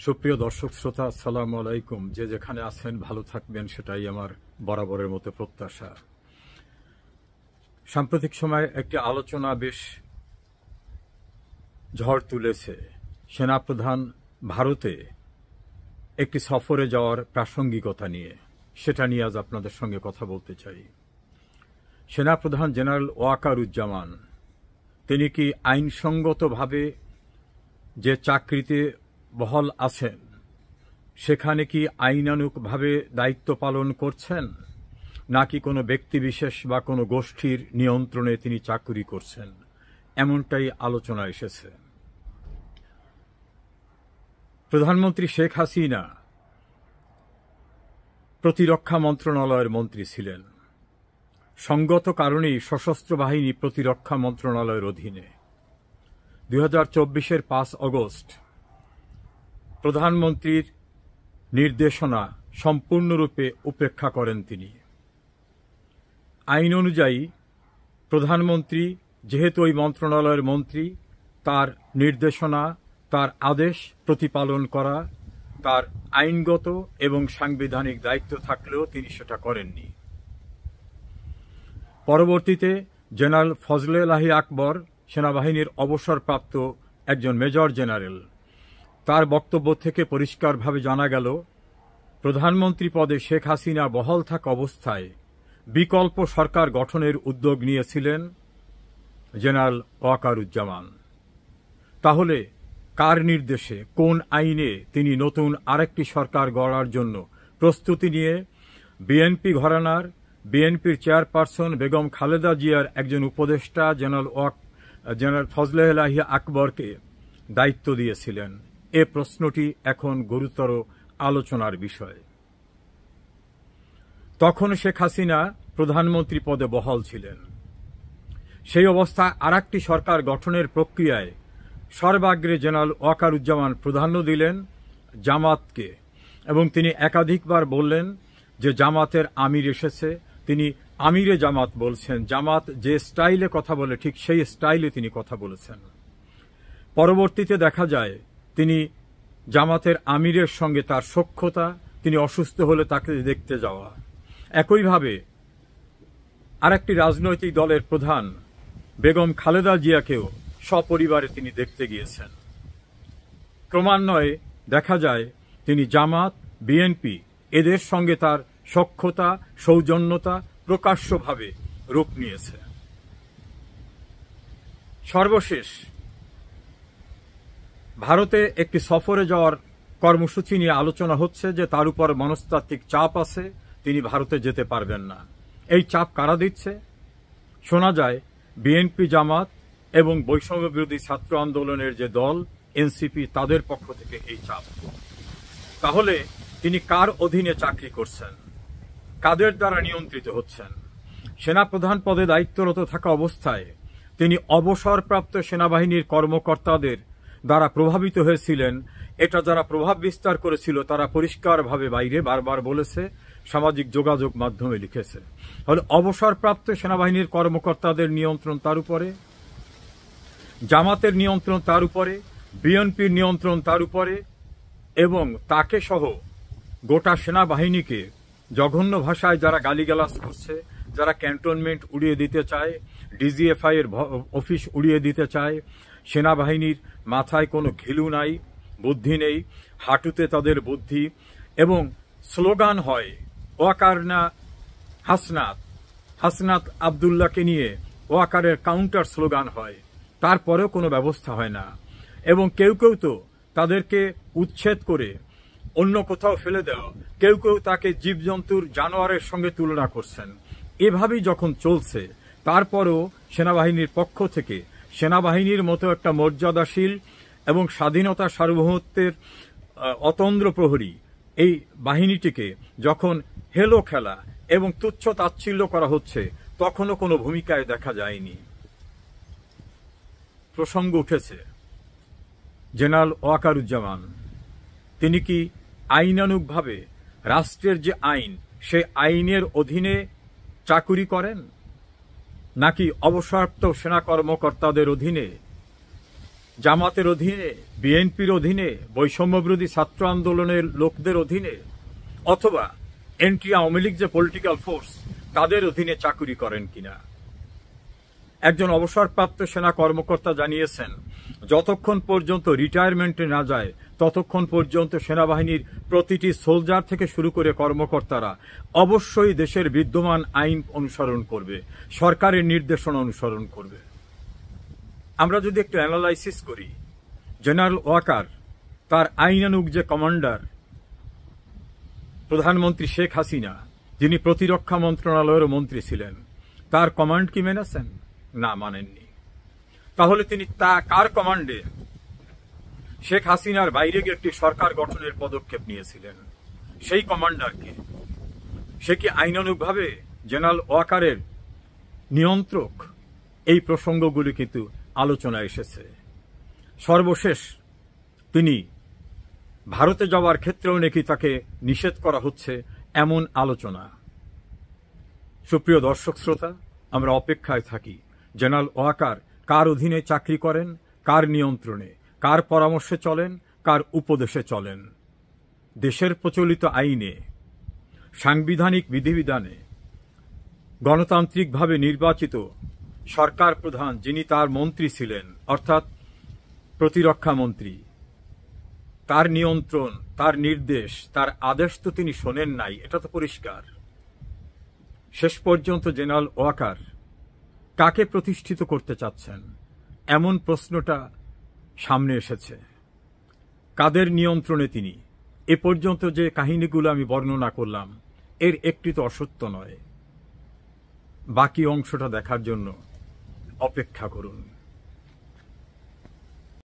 সুপ্রিয় দর্শক শ্রোতা, আসসালামু আলাইকুম। যে যেখানে আছেন ভালো থাকবেন, সেটাই আমার বরাবরের মতো প্রত্যাশা। সাম্প্রতিক সময়ে একটি আলোচনা বেশ ঝড় তুলেছে। সেনাপ্রধান ভারতে একটি সফরে যাওয়ার প্রাসঙ্গিকতা নিয়ে, সেটা নিয়ে আজ আপনাদের সঙ্গে কথা বলতে চাই। সেনাপ্রধান জেনারেল ওয়াকারুজ্জামান তিনি কি আইনসঙ্গতভাবে যে চাকরিতে বহাল আছেন সেখানে কি আইনানুগভাবে দায়িত্ব পালন করছেন, নাকি কোনো ব্যক্তিবিশেষ বা কোনো গোষ্ঠীর নিয়ন্ত্রণে তিনি চাকরি করছেন, এমনটাই আলোচনা এসেছে। প্রধানমন্ত্রী শেখ হাসিনা প্রতিরক্ষা মন্ত্রণালয়ের মন্ত্রী ছিলেন। সঙ্গত কারণেই সশস্ত্র বাহিনী প্রতিরক্ষা মন্ত্রণালয়ের অধীনে 2024-এর 5 অগস্ট প্রধানমন্ত্রীর নির্দেশনা সম্পূর্ণরূপে উপেক্ষা করেন তিনি। আইন অনুযায়ী প্রধানমন্ত্রী যেহেতু ওই মন্ত্রণালয়ের মন্ত্রী, তার নির্দেশনা, তার আদেশ প্রতিপালন করা তার আইনগত এবং সাংবিধানিক দায়িত্ব থাকলেও তিনি সেটা করেননি। পরবর্তীতে জেনারেল ফজলে লাহি আকবর, সেনাবাহিনীর অবসরপ্রাপ্ত একজন মেজর জেনারেল, তার বক্তব্য থেকে পরিষ্কারভাবে জানা গেল প্রধানমন্ত্রী পদে শেখ হাসিনা বহাল থাকা অবস্থায় বিকল্প সরকার গঠনের উদ্যোগ নিয়েছিলেন জেনারেল ওয়াকারুজ্জামান। তাহলে কার নির্দেশে, কোন আইনে তিনি নতুন আরেকটি সরকার গড়ার জন্য প্রস্তুতি নিয়ে বিএনপি ঘরানার, বিএনপির চেয়ারপারসন বেগম খালেদা জিয়ার একজন উপদেষ্টা জেনারেল ফজলে লাহি আকবরকে দায়িত্ব দিয়েছিলেন? এ প্রশ্নটি এখন গুরুতর আলোচনার বিষয়। তখন শেখ হাসিনা প্রধানমন্ত্রী পদে বহাল ছিলেন। সেই অবস্থায় আরেকটি সরকার গঠনের প্রক্রিয়ায় সর্বাগ্রে জেনারেল ওয়াকারুজ্জামান প্রাধান্য দিলেন জামাতকে, এবং তিনি একাধিকবার বললেন যে জামাতের আমির এসেছে। তিনি আমিরে জামাত বলছেন। জামাত যে স্টাইলে কথা বলে ঠিক সেই স্টাইলে তিনি কথা বলেছেন। পরবর্তীতে দেখা যায় তিনি জামাতের আমিরের সঙ্গে তার সখ্যতা, তিনি অসুস্থ হলে তাকে দেখতে যাওয়া। একইভাবে আরেকটি রাজনৈতিক দলের প্রধান বেগম খালেদা জিয়াকেও সপরিবারে তিনি দেখতে গিয়েছেন। ক্রমান্বয়ে দেখা যায় তিনি জামাত, বিএনপি এদের সঙ্গে তার সখ্যতা, সৌজন্যতা প্রকাশ্যভাবে রূপ নিয়েছে। সর্বশেষ ভারতে একটি সফরে যাওয়ার কর্মসূচি নিয়ে আলোচনা হচ্ছে যে তার উপর মনস্তাত্ত্বিক চাপ আছে, তিনি ভারতে যেতে পারবেন না। এই চাপ কারা দিচ্ছে? শোনা যায় বিএনপি, জামাত এবং বৈষম্য বিরোধী ছাত্র আন্দোলনের যে দল এনসিপি, তাদের পক্ষ থেকে এই চাপ। তাহলে তিনি কার অধীনে চাকরি করছেন, কাদের দ্বারা নিয়ন্ত্রিত হচ্ছেন? সেনাপ্রধান পদে দায়িত্বরত থাকা অবস্থায় তিনি অবসরপ্রাপ্ত সেনাবাহিনীর কর্মকর্তাদের দ্বারা প্রভাবিত হয়েছিলেন। এটা যারা প্রভাব বিস্তার করেছিল তারা পরিষ্কারভাবে বাইরে বারবার বলেছে, সামাজিক যোগাযোগ মাধ্যমে লিখেছে। ফলে অবসরপ্রাপ্ত সেনাবাহিনীর কর্মকর্তাদের নিয়ন্ত্রণ তার উপরে, জামাতের নিয়ন্ত্রণ তার উপরে, বিএনপির নিয়ন্ত্রণ তার উপরে, এবং তাকে সহ গোটা সেনাবাহিনীকে জঘন্য ভাষায় যারা গালিগালাজ করছে, যারা ক্যান্টনমেন্ট উড়িয়ে দিতে চায়, ডিজিএফআই এর অফিস উড়িয়ে দিতে চায়, সেনাবাহিনীর মাথায় কোনো ঘিলু নাই, বুদ্ধি নেই, হাঁটুতে তাদের বুদ্ধি, এবং স্লোগান হয় ওয়াকারনা হাসনাত, হাসনাত আবদুল্লাহকে নিয়ে ওয়াকারের কাউন্টার স্লোগান হয়। তারপরেও কোনো ব্যবস্থা হয় না, এবং কেউ কেউ তো তাদেরকে উচ্ছেদ করে অন্য কোথাও ফেলে দেওয়া, কেউ কেউ তাকে জীবজন্তুর, জানোয়ারের সঙ্গে তুলনা করছেন। এভাবেই যখন চলছে, তারপরেও সেনাবাহিনীর পক্ষ থেকে সেনাবাহিনীর মতো একটা মর্যাদাশীল এবং স্বাধীনতা সার্বভৌমত্বের অতন্দ্র প্রহরী এই বাহিনীটিকে যখন হেলো খেলা এবং তুচ্ছ তাচ্ছিল্য করা হচ্ছে, তখনও কোনো ভূমিকায় দেখা যায়নি। প্রসঙ্গ উঠেছে জেনারেল ওয়াকারুজ্জামান তিনি কি আইনানুগভাবে রাষ্ট্রের যে আইন, সে আইনের অধীনে চাকুরি করেন, নাকি অবসরপ্রাপ্ত সেনা কর্মকর্তাদের অধীনে? জামাতের অধীনে, বিএনপির অধীনে, বৈষম্যবিরোধী ছাত্র আন্দোলনের লোকদের অধীনে, অথবা এনটি আওয়ামী লীগ যে পলিটিক্যাল ফোর্স তাদের অধীনে চাকুরি করেন কিনা। একজন অবসরপ্রাপ্ত সেনা কর্মকর্তা জানিয়েছেন, যতক্ষণ পর্যন্ত রিটায়ারমেন্টে না যায় ততক্ষণ পর্যন্ত সেনাবাহিনীর প্রতিটি সোলজার থেকে শুরু করে কর্মকর্তারা অবশ্যই দেশের বিদ্যমান আইন অনুসরণ করবে, সরকারের নির্দেশনা অনুসরণ করবে। আমরা যদি একটু অ্যানালাইসিস করি, জেনারেল ওয়াকার তার আইনানুগ যে কমান্ডার প্রধানমন্ত্রী শেখ হাসিনা, যিনি প্রতিরক্ষা মন্ত্রণালয়ের মন্ত্রী ছিলেন, তার কমান্ড কি মেনেছেন? না, মানেননি। তাহলে তিনি কার কমান্ডে শেখ হাসিনার বাইরে গিয়ে একটি সরকার গঠনের পদক্ষেপ নিয়েছিলেন? সেই কমান্ডারকে সে কি আইনানুগভাবে জেনারেল ওয়াকারের নিয়ন্ত্রক? এই প্রসঙ্গগুলি কিন্তু আলোচনায় এসেছে। সর্বশেষ তিনি ভারতে যাওয়ার ক্ষেত্রেও নাকি তাকে নিষেধ করা হচ্ছে, এমন আলোচনা। সুপ্রিয় দর্শক শ্রোতা, আমরা অপেক্ষায় থাকি জেনারেল ওয়াকার কার অধীনে চাকরি করেন, কার নিয়ন্ত্রণে, কার পরামর্শে চলেন, কার উপদেশে চলেন। দেশের প্রচলিত আইনে, সাংবিধানিক বিধিবিধানে গণতান্ত্রিকভাবে নির্বাচিত সরকার প্রধান, যিনি তার মন্ত্রী ছিলেন, অর্থাৎ প্রতিরক্ষা মন্ত্রী, তার নিয়ন্ত্রণ, তার নির্দেশ, তার আদেশ তো তিনি শোনেন নাই, এটা তো পরিষ্কার। শেষ পর্যন্ত জেনারেল ওয়াকার কাকে প্রতিষ্ঠিত করতে চাচ্ছেন, এমন প্রশ্নটা সামনে এসেছে। কাদের নিয়ন্ত্রণে তিনি? এ পর্যন্ত যে কাহিনীগুলো আমি বর্ণনা করলাম, এর একটি তো অসত্য নয়। বাকি অংশটা দেখার জন্য অপেক্ষা করুন।